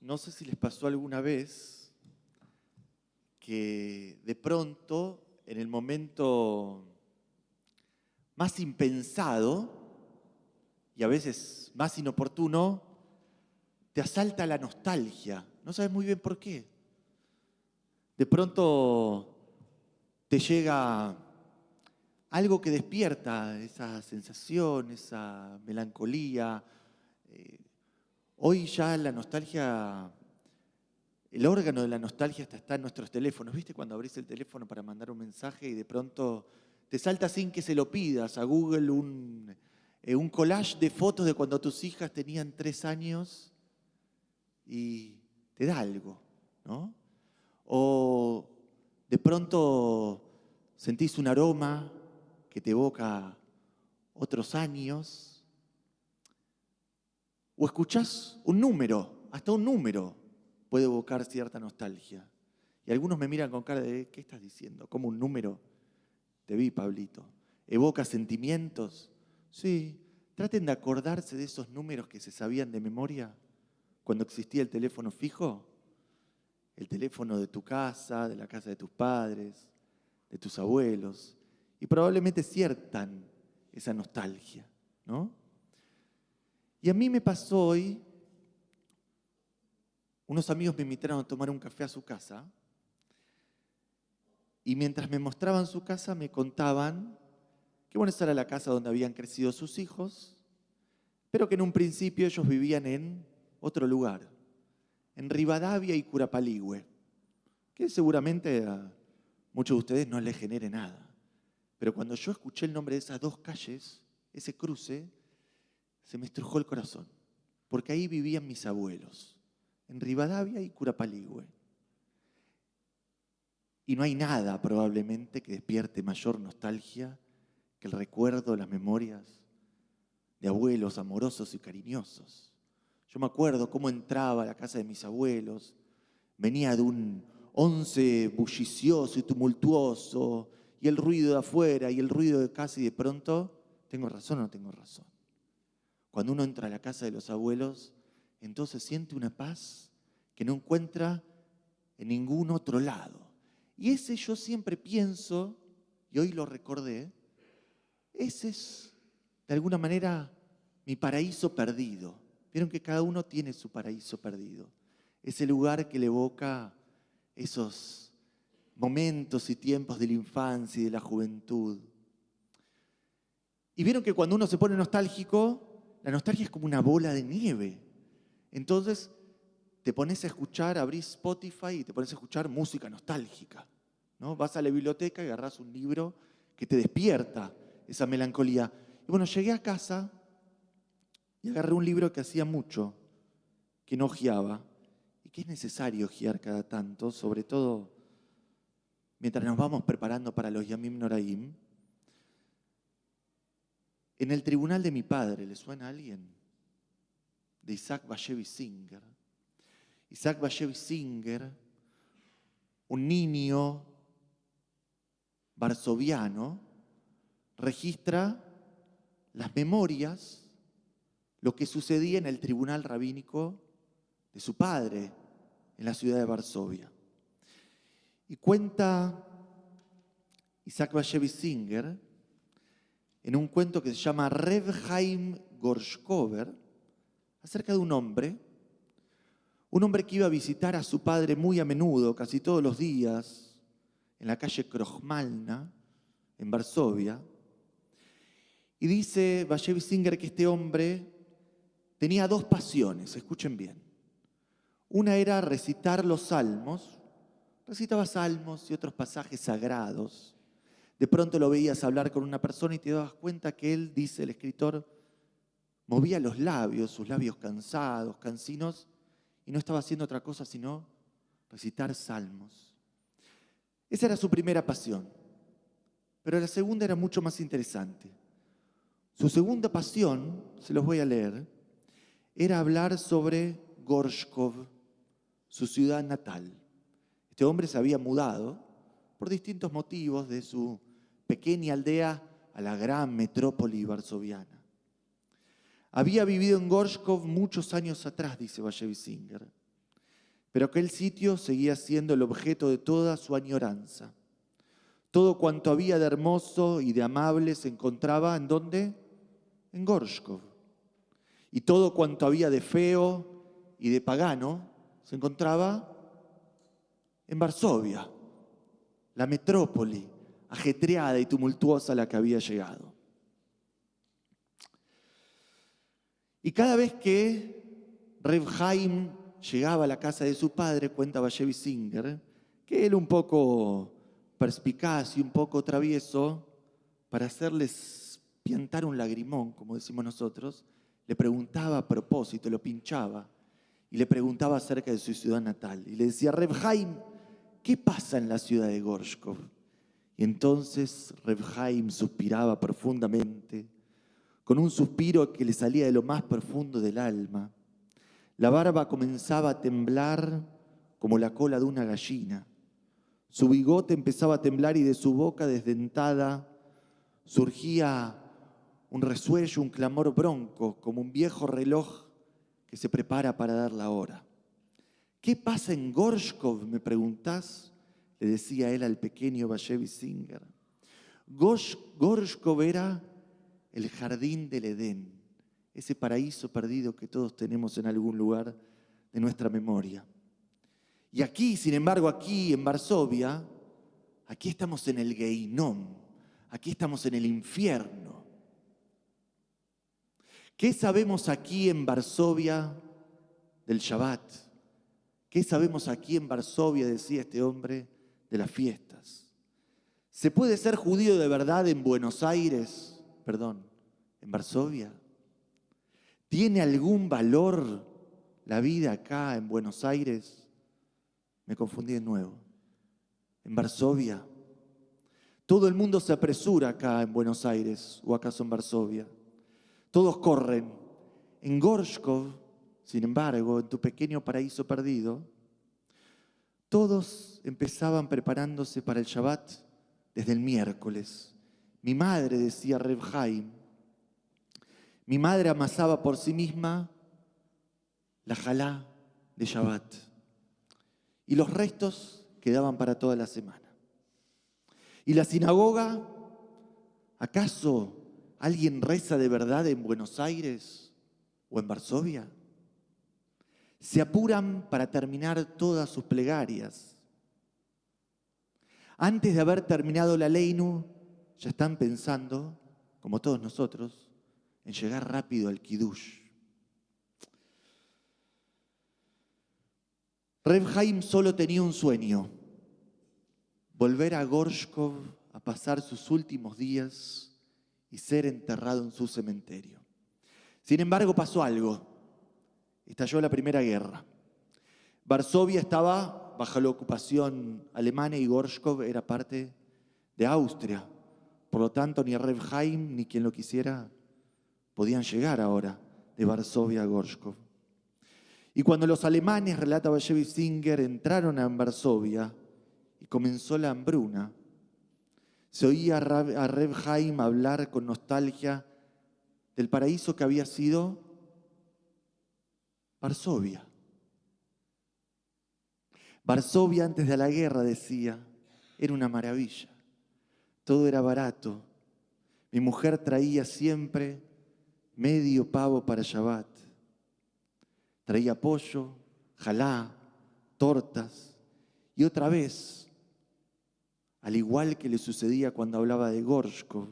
No sé si les pasó alguna vez que de pronto, en el momento más impensado y a veces más inoportuno, te asalta la nostalgia. No sabes muy bien por qué. De pronto te llega algo que despierta esa sensación, esa melancolía. Eh, Hoy ya la nostalgia, el órgano de la nostalgia está en nuestros teléfonos. ¿Viste cuando abrís el teléfono para mandar un mensaje y de pronto te salta sin que se lo pidas a Google un collage de fotos de cuando tus hijas tenían 3 años y te da algo, ¿no? O de pronto sentís un aroma que te evoca otros años. O escuchás un número, hasta un número puede evocar cierta nostalgia. Y algunos me miran con cara de, ¿qué estás diciendo? ¿Cómo un número? Te vi, Pablito. ¿Evoca sentimientos? Sí. Traten de acordarse de esos números que se sabían de memoria cuando existía el teléfono fijo. El teléfono de tu casa, de la casa de tus padres, de tus abuelos. Y probablemente sientan esa nostalgia, ¿no? Y a mí me pasó hoy, unos amigos me invitaron a tomar un café a su casa y mientras me mostraban su casa me contaban que bueno, esa era la casa donde habían crecido sus hijos, pero que en un principio ellos vivían en otro lugar, en Rivadavia y Curapaligüe, que seguramente a muchos de ustedes no les genere nada. Pero cuando yo escuché el nombre de esas dos calles, ese cruce, se me estrujó el corazón, porque ahí vivían mis abuelos, en Rivadavia y Curapaligüe. Y no hay nada probablemente que despierte mayor nostalgia que el recuerdo, las memorias de abuelos amorosos y cariñosos. Yo me acuerdo cómo entraba a la casa de mis abuelos, venía de un 11 bullicioso y tumultuoso, y el ruido de afuera y el ruido de casa, y de pronto, ¿tengo razón o no tengo razón? Cuando uno entra a la casa de los abuelos, entonces siente una paz que no encuentra en ningún otro lado. Y ese yo siempre pienso, y hoy lo recordé, ese es de alguna manera mi paraíso perdido. Vieron que cada uno tiene su paraíso perdido. Ese lugar que le evoca esos momentos y tiempos de la infancia y de la juventud. Y vieron que cuando uno se pone nostálgico, la nostalgia es como una bola de nieve. Entonces te pones a escuchar, abrís Spotify y te pones a escuchar música nostálgica, ¿no? Vas a la biblioteca y agarrás un libro que te despierta esa melancolía. Y bueno, llegué a casa y agarré un libro que hacía mucho que no hojeaba y que es necesario hojear cada tanto, sobre todo mientras nos vamos preparando para los Yamim Noraim. En el tribunal de mi padre, ¿le suena a alguien? De Isaac Bashevis Singer. Isaac Bashevis Singer, un niño varsoviano, registra las memorias, lo que sucedía en el tribunal rabínico de su padre en la ciudad de Varsovia. Y cuenta Isaac Bashevis Singer en un cuento que se llama Reb Chaim Gorshkover, acerca de un hombre que iba a visitar a su padre muy a menudo, casi todos los días, en la calle Krochmalna, en Varsovia. Y dice Bashevis Singer que este hombre tenía 2 pasiones, escuchen bien. Una era recitar los salmos, recitaba salmos y otros pasajes sagrados. De pronto lo veías hablar con una persona y te dabas cuenta que él, dice el escritor, movía los labios, sus labios cansados, cansinos, y no estaba haciendo otra cosa sino recitar salmos. Esa era su primera pasión. Pero la segunda era mucho más interesante. Su segunda pasión, se los voy a leer, era hablar sobre Gorshkov, su ciudad natal. Este hombre se había mudado por distintos motivos de su pequeña aldea a la gran metrópoli varsoviana. Había vivido en Gorshkov muchos años atrás, dice Bashevis Singer. Pero aquel sitio seguía siendo el objeto de toda su añoranza. Todo cuanto había de hermoso y de amable se encontraba, ¿en dónde? En Gorshkov. Y todo cuanto había de feo y de pagano se encontraba en Varsovia, la metrópoli ajetreada y tumultuosa a la que había llegado. Y cada vez que Reb Haim llegaba a la casa de su padre, cuenta Bashevis Singer, que él un poco perspicaz y un poco travieso, para hacerles piantar un lagrimón, como decimos nosotros, le preguntaba a propósito, lo pinchaba, y le preguntaba acerca de su ciudad natal. Y le decía, Reb Haim, ¿qué pasa en la ciudad de Gorshkov? Y entonces Reb Haim suspiraba profundamente, con un suspiro que le salía de lo más profundo del alma. La barba comenzaba a temblar como la cola de una gallina. Su bigote empezaba a temblar y de su boca desdentada surgía un resuello, un clamor bronco, como un viejo reloj que se prepara para dar la hora. ¿Qué pasa en Gorshkov, me preguntás? Le decía él al pequeño Bashevis Singer. Gorshkov era el jardín del Edén, ese paraíso perdido que todos tenemos en algún lugar de nuestra memoria. Y aquí, sin embargo, aquí en Varsovia, aquí estamos en el Geinom, aquí estamos en el infierno. ¿Qué sabemos aquí en Varsovia del Shabbat? ¿Qué sabemos aquí en Varsovia, decía este hombre, de las fiestas? ¿Se puede ser judío de verdad en Buenos Aires? En Varsovia. ¿Tiene algún valor la vida acá en Buenos Aires? Me confundí de nuevo. En Varsovia. Todo el mundo se apresura acá en Buenos Aires, o acaso en Varsovia. Todos corren. En Gorshkov, sin embargo, en tu pequeño paraíso perdido, todos empezaban preparándose para el Shabbat desde el miércoles. Mi madre, decía Reb Haim, mi madre amasaba por sí misma la jalá de Shabbat y los restos quedaban para toda la semana. ¿Y la sinagoga? ¿Acaso alguien reza de verdad en Buenos Aires o en Varsovia? Se apuran para terminar todas sus plegarias. Antes de haber terminado la Leinu, ya están pensando, como todos nosotros, en llegar rápido al Kiddush. Reb Haim solo tenía un sueño: volver a Gorshkov a pasar sus últimos días y ser enterrado en su cementerio. Sin embargo, pasó algo. Estalló la Primera Guerra. Varsovia estaba bajo la ocupación alemana y Gorshkov era parte de Austria. Por lo tanto, ni Reb Haim ni quien lo quisiera podían llegar ahora de Varsovia a Gorshkov. Y cuando los alemanes, relata Bashevis Singer, entraron a Varsovia y comenzó la hambruna, se oía a Reb Haim hablar con nostalgia del paraíso que había sido Varsovia. Varsovia antes de la guerra, decía, era una maravilla. Todo era barato. Mi mujer traía siempre medio pavo para Shabbat. Traía pollo, jalá, tortas. Y otra vez, al igual que le sucedía cuando hablaba de Gorshkov,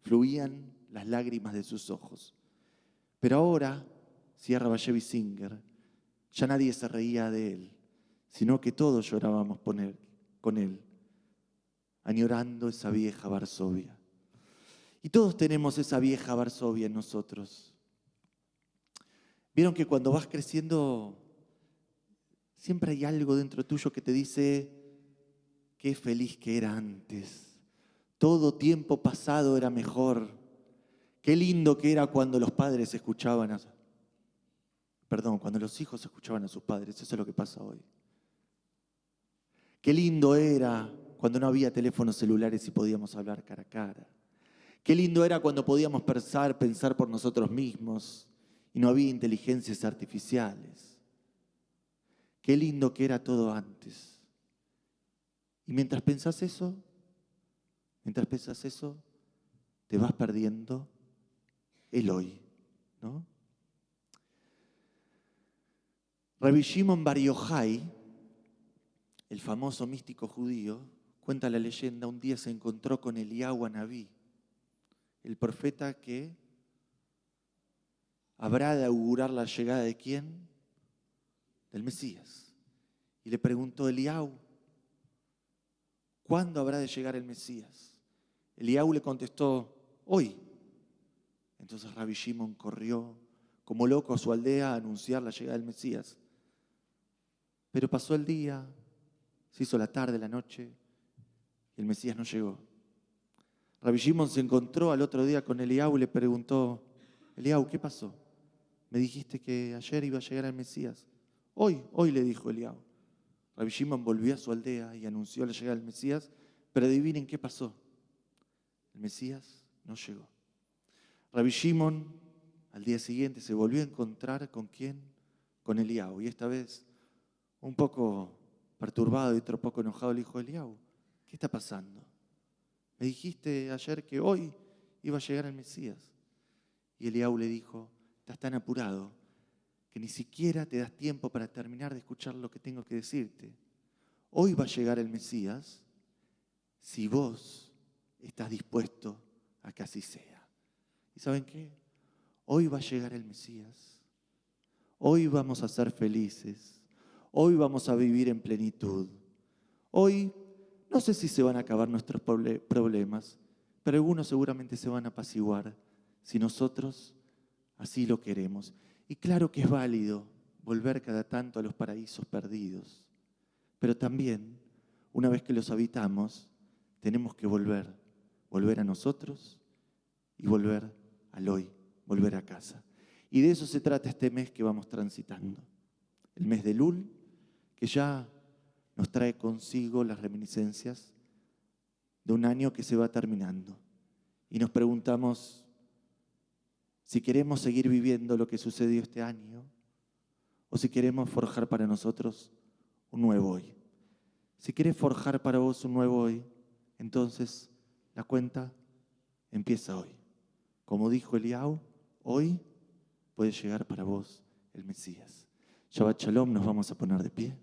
fluían las lágrimas de sus ojos. Pero ahora, cierra Bashevis Singer, ya nadie se reía de él, sino que todos llorábamos con él, añorando esa vieja Varsovia. Y todos tenemos esa vieja Varsovia en nosotros. Vieron que cuando vas creciendo, siempre hay algo dentro tuyo que te dice, qué feliz que era antes. Todo tiempo pasado era mejor. Qué lindo que era cuando los padres escuchaban cuando los hijos escuchaban a sus padres. Eso es lo que pasa hoy. Qué lindo era cuando no había teléfonos celulares y podíamos hablar cara a cara. Qué lindo era cuando podíamos pensar por nosotros mismos y no había inteligencias artificiales. qué lindo que era todo antes. Y mientras pensás eso, te vas perdiendo el hoy, ¿no? Rabbi Shimon Bar Yochai, el famoso místico judío, cuenta la leyenda, un día se encontró con Eliyahu Anabí, el profeta que habrá de augurar la llegada de ¿quién? Del Mesías. Y le preguntó: Eliyahu, ¿cuándo habrá de llegar el Mesías? Eliyahu le contestó: hoy. Entonces Rabbi Shimon corrió como loco a su aldea a anunciar la llegada del Mesías. Pero pasó el día, se hizo la tarde, la noche, y el Mesías no llegó. Rabbi Shimon se encontró al otro día con Eliyahu y le preguntó: Eliyahu, ¿qué pasó? Me dijiste que ayer iba a llegar el Mesías. Hoy le dijo Eliyahu. Rabbi Shimon volvió a su aldea y anunció la llegada del Mesías, pero adivinen qué pasó. El Mesías no llegó. Rabbi Shimon al día siguiente se volvió a encontrar ¿con quién? Con Eliyahu. Y esta vez, un poco perturbado y otro poco enojado, le dijo: Eliyahu, ¿qué está pasando? Me dijiste ayer que hoy iba a llegar el Mesías. Y Eliyahu le dijo: estás tan apurado que ni siquiera te das tiempo para terminar de escuchar lo que tengo que decirte. Hoy va a llegar el Mesías si vos estás dispuesto a que así sea. ¿Y saben qué? Hoy va a llegar el Mesías. Hoy vamos a ser felices. Hoy vamos a vivir en plenitud. Hoy no sé si se van a acabar nuestros problemas, pero algunos seguramente se van a apaciguar si nosotros así lo queremos. Y claro que es válido volver cada tanto a los paraísos perdidos, pero también, una vez que los habitamos, tenemos que volver a nosotros y volver al hoy, volver a casa. Y de eso se trata este mes que vamos transitando, el mes de Elul, que ya nos trae consigo las reminiscencias de un año que se va terminando. Y nos preguntamos si queremos seguir viviendo lo que sucedió este año o si queremos forjar para nosotros un nuevo hoy. Si querés forjar para vos un nuevo hoy, entonces la cuenta empieza hoy. Como dijo Eliyahu, hoy puede llegar para vos el Mesías. Shabbat Shalom, nos vamos a poner de pie.